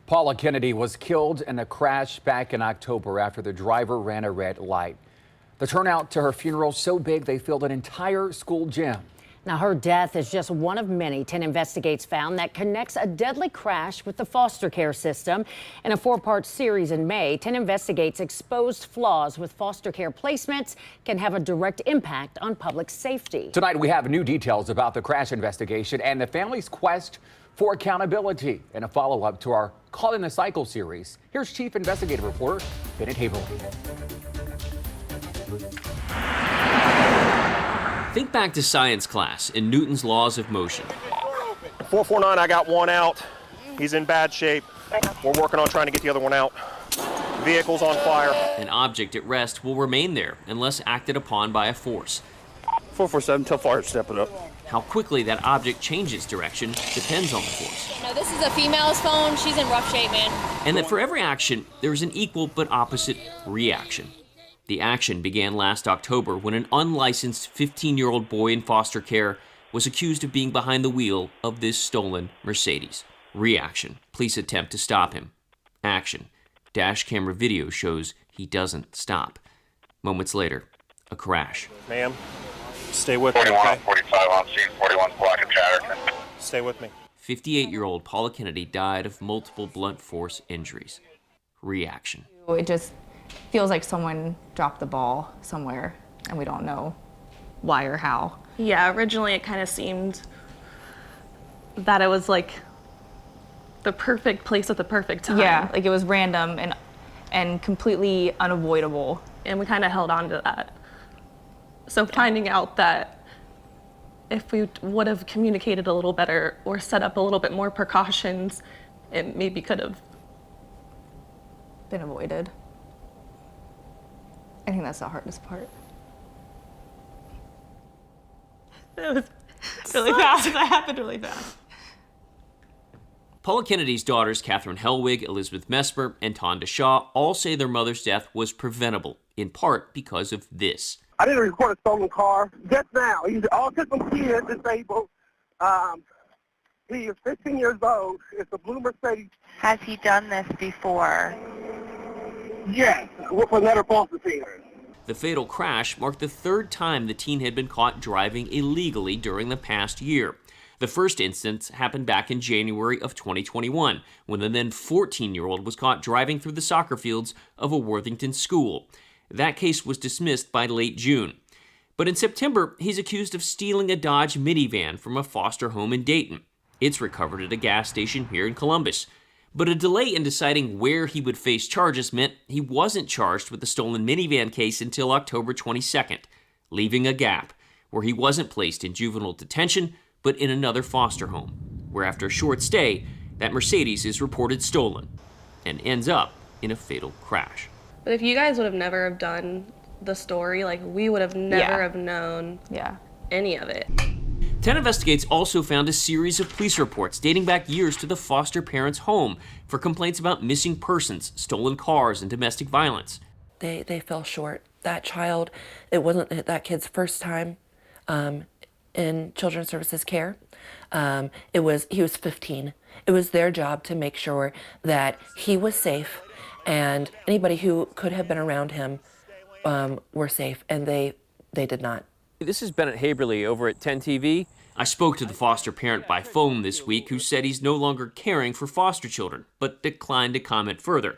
Paula Kennedy was killed in a crash back in October after the driver ran a red light. The turnout to her funeral so big they filled an entire school gym. Now, her death is just one of many 10 Investigates found that connects a deadly crash with the foster care system. In a 4-part series in May, 10 Investigates exposed flaws with foster care placements can have a direct impact on public safety. Tonight, we have new details about the crash investigation and the family's quest for accountability in a follow-up to our Caught in the Cycle series. Here's Chief Investigative Reporter Bennett Haverly. Think back to science class in Newton's Laws of Motion. 449, I got one out. He's in bad shape. We're working on trying to get the other one out. Vehicle's on fire. An object at rest will remain there unless acted upon by a force. 447, tell fire, step it up. How quickly that object changes direction depends on the force. No, this is a female's phone. She's in rough shape, man. And that for every action, there is an equal but opposite reaction. The action began last October when an unlicensed 15-year-old boy in foster care was accused of being behind the wheel of this stolen Mercedes. Reaction: police attempt to stop him. Action: dash camera video shows he doesn't stop. Moments later, a crash. Ma'am, stay with me, 41, okay? 45 on scene, 41 block of Chatterton. Stay with me. 58-year-old Paula Kennedy died of multiple blunt force injuries. Reaction: it just feels like someone dropped the ball somewhere and we don't know why or how. Yeah, originally it kind of seemed that it was like the perfect place at the perfect time. Yeah, like it was random and completely unavoidable. And we kind of held on to that. So finding out that if we would have communicated a little better or set up a little bit more precautions, it maybe could have been avoided. I think that's the hardest part. It was really fast. That happened really fast. Paula Kennedy's daughters, Catherine Helwig, Elizabeth Mesmer, and Tonda Shaw, all say their mother's death was preventable, in part because of this. I didn't report a stolen car just now. He's an autistic kid, disabled. He is 15 years old. It's a blue Mercedes. Has he done this before? Yes, with another foster care. The fatal crash marked the third time the teen had been caught driving illegally during the past year. The first instance happened back in January of 2021, when the then 14-year-old was caught driving through the soccer fields of a Worthington school. That case was dismissed by late June. But in September, he's accused of stealing a Dodge minivan from a foster home in Dayton. It's recovered at a gas station here in Columbus. But a delay in deciding where he would face charges meant he wasn't charged with the stolen minivan case until October 22nd, leaving a gap where he wasn't placed in juvenile detention, but in another foster home, where after a short stay, that Mercedes is reported stolen and ends up in a fatal crash. But if you guys would have never have done the story, like we would have never have known any of it. 10 Investigates also found a series of police reports dating back years to the foster parents' home for complaints about missing persons, stolen cars, and domestic violence. They fell short. That child, it wasn't that kid's first time in Children's Services care. He was 15. It was their job to make sure that he was safe and anybody who could have been around him were safe, and they did not. This is Bennett Haberly over at 10 TV. I spoke to the foster parent by phone this week who said he's no longer caring for foster children, but declined to comment further.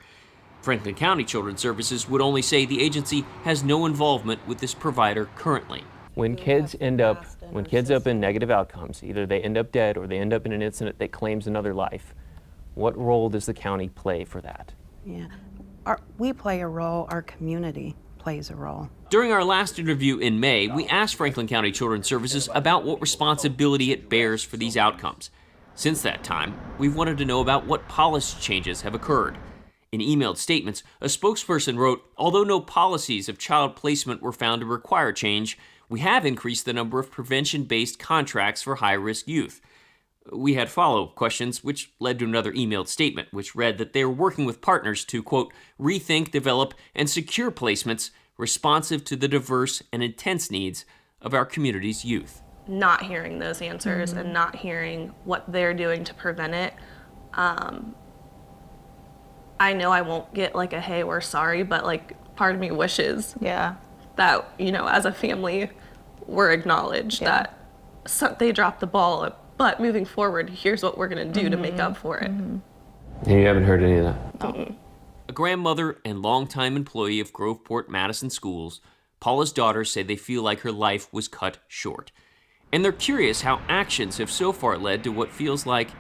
Franklin County Children's Services would only say the agency has no involvement with this provider currently. When kids end up in negative outcomes, either they end up dead or they end up in an incident that claims another life, what role does the county play for that? Yeah, we play a role, our community plays a role. During our last interview in May, we asked Franklin County Children's Services about what responsibility it bears for these outcomes. Since that time, we've wanted to know about what policy changes have occurred. In emailed statements, a spokesperson wrote, "Although no policies of child placement were found to require change, we have increased the number of prevention-based contracts for high-risk youth." We had follow-up questions, which led to another emailed statement, which read that they were working with partners to, quote, rethink, develop, and secure placements responsive to the diverse and intense needs of our community's youth. Not hearing those answers and not hearing what they're doing to prevent it I know I won't get like a hey, we're sorry, but like part of me wishes that, you know, as a family, we're acknowledged that they dropped the ball, but moving forward, here's what we're going to do to make up for it. And you haven't heard any of that? A grandmother and longtime employee of Groveport Madison Schools, Paula's daughters say they feel like her life was cut short. And they're curious how actions have so far led to what feels like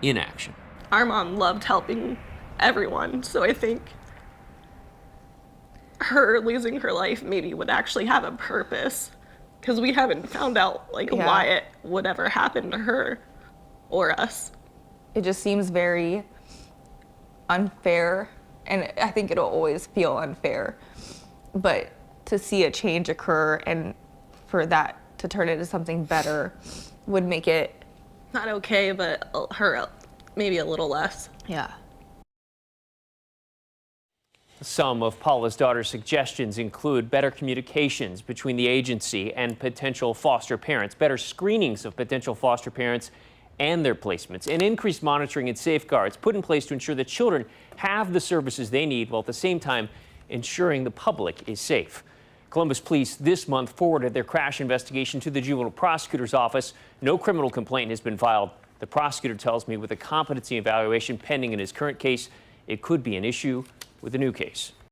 inaction. Our mom loved helping everyone, so I think her losing her life maybe would actually have a purpose, because we haven't found out like why it would ever happen to her or us. It just seems very unfair, and I think it'll always feel unfair. But to see a change occur and for that to turn into something better would make it not okay, but her maybe a little less. Yeah. Some of Paula's daughter's suggestions include better communications between the agency and potential foster parents, better screenings of potential foster parents and their placements, and increased monitoring and safeguards put in place to ensure that children have the services they need, while at the same time ensuring the public is safe. Columbus Police this month forwarded their crash investigation to the juvenile prosecutor's office. No criminal complaint has been filed. The prosecutor tells me with a competency evaluation pending in his current case, it could be an issue with a new case.